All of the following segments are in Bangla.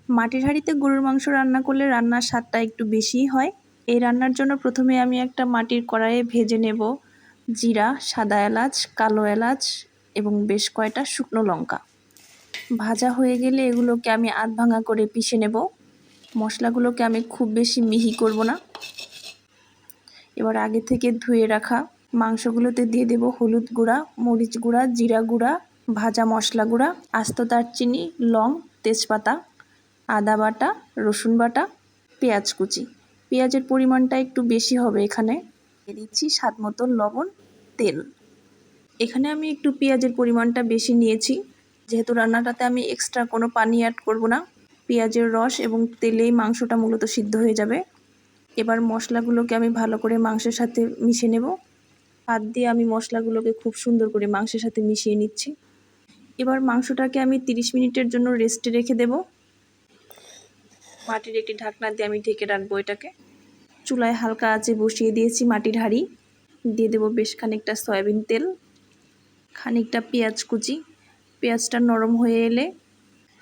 মাটির হাঁড়িতে গরুর মাংস রান্না করলে রান্নার স্বাদটা একটু বেশিই হয়। এই রান্নার জন্য প্রথমে আমি একটা মাটির কড়াইয়ে ভেজে নেব জিরা, সাদা এলাচ, কালো এলাচ এবং বেশ কয়টা শুকনো লঙ্কা। ভাজা হয়ে গেলে এগুলোকে আমি আধ ভাঙা করে পিষে নেব। মশলাগুলোকে আমি খুব বেশি মিহি করব না। এবার আগে থেকে ধুয়ে রাখা মাংসগুলোতে দিয়ে দেব হলুদ গুঁড়া, মরিচ গুঁড়া, জিরা গুঁড়া, ভাজা মশলা গুঁড়া, আস্ত দারচিনি, লং, তেজপাতা, আদা বাটা, রসুন বাটা, পেঁয়াজ কুচি। পেঁয়াজের পরিমাণটা একটু বেশি হবে এখানে। দিয়ে দিচ্ছি স্বাদ মতো লবণ, তেল। এখানে আমি একটু পেঁয়াজের পরিমাণটা বেশি নিয়েছি, যেহেতু রান্নাটাতে আমি এক্সট্রা কোনো পানি অ্যাড করব না। পেঁয়াজের রস এবং তেলেই মাংসটা মূলত সিদ্ধ হয়ে যাবে। এবার মশলাগুলোকে আমি ভালো করে মাংসের সাথে মিশিয়ে নেব। হাত দিয়ে আমি মশলাগুলোকে খুব সুন্দর করে মাংসের সাথে মিশিয়ে নিচ্ছি। এবার মাংসটাকে আমি 30 মিনিটের জন্য রেস্টে রেখে দেব। মাটির একটি ঢাকনা দিয়ে আমি ঢেকে রাখবো এটাকে। চুলায় হালকা আঁচে বসিয়ে দিয়েছি মাটির হাঁড়ি। দিয়ে দেবো বেশ খানিকটা সয়াবিন তেল, খানিকটা পেঁয়াজ কুচি। পেঁয়াজটা নরম হয়ে এলে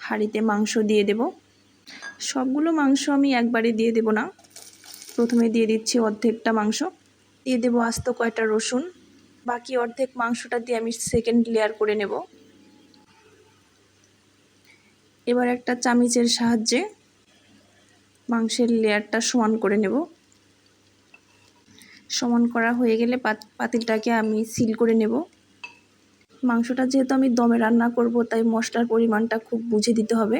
হাঁড়িতে মাংস দিয়ে দেব। সবগুলো মাংস আমি একবারে দিয়ে দেব না, প্রথমে দিয়ে দিচ্ছি অর্ধেকটা মাংস। দিয়ে দেবো আস্ত কয়টা রসুন। বাকি অর্ধেক মাংসটা দিয়ে আমি সেকেন্ড লেয়ার করে নেব। এবার একটা চামিচের সাহায্যে মাংসের লেয়ারটা সমান করে নেব। সমান করা হয়ে গেলে পাতিলটাকে আমি সিল করে নেব। মাংসটা যেহেতু আমি দমে রান্না করব, তাই মশলার পরিমাণটা খুব বুঝে দিতে হবে।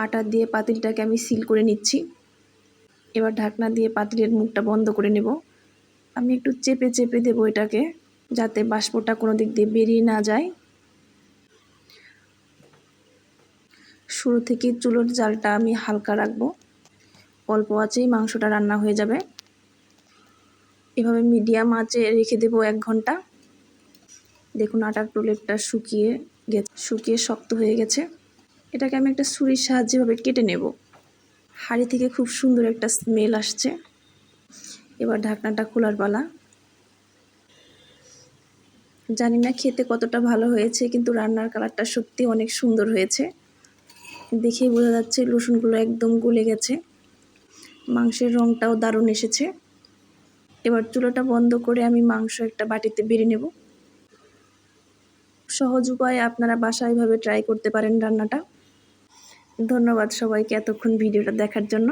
আটা দিয়ে পাতিলটাকে আমি সিল করে নিচ্ছি। এবার ঢাকনা দিয়ে পাতিলের মুখটা বন্ধ করে নেব। আমি একটু চেপে চেপে দেবো এটাকে, যাতে বাষ্পটা কোনো দিক দিয়ে বেরিয়ে না যায়। শুরু থেকে চুলোর জালটা আমি হালকা রাখবো, অল্প আঁচেই মাংসটা রান্না হয়ে যাবে। এভাবে মিডিয়াম আঁচে রেখে দেবো 1 ঘন্টা। দেখুন আটার প্রলেপটা শুকিয়ে শক্ত হয়ে গেছে। এটাকে আমি একটা ছুরির সাহায্যে ভাবে কেটে নেব। হাঁড়ি থেকে খুব সুন্দর একটা স্মেল আসছে। এবার ঢাকনাটা খোলার পালা। জানি না খেতে কতটা ভালো হয়েছে, কিন্তু রান্নার কালারটা সত্যি অনেক সুন্দর হয়েছে। দেখেই বোঝা যাচ্ছে রসুনগুলো একদম গলে গেছে, মাংসের রঙটাও দারুণ এসেছে। এবার চুলাটা বন্ধ করে আমি মাংস একটা বাটিতে বেড়ে নেব। সহজ উপায়ে আপনারা বাসায় এভাবে ট্রাই করতে পারেন রান্নাটা। ধন্যবাদ সবাইকে এতক্ষণ ভিডিওটা দেখার জন্য।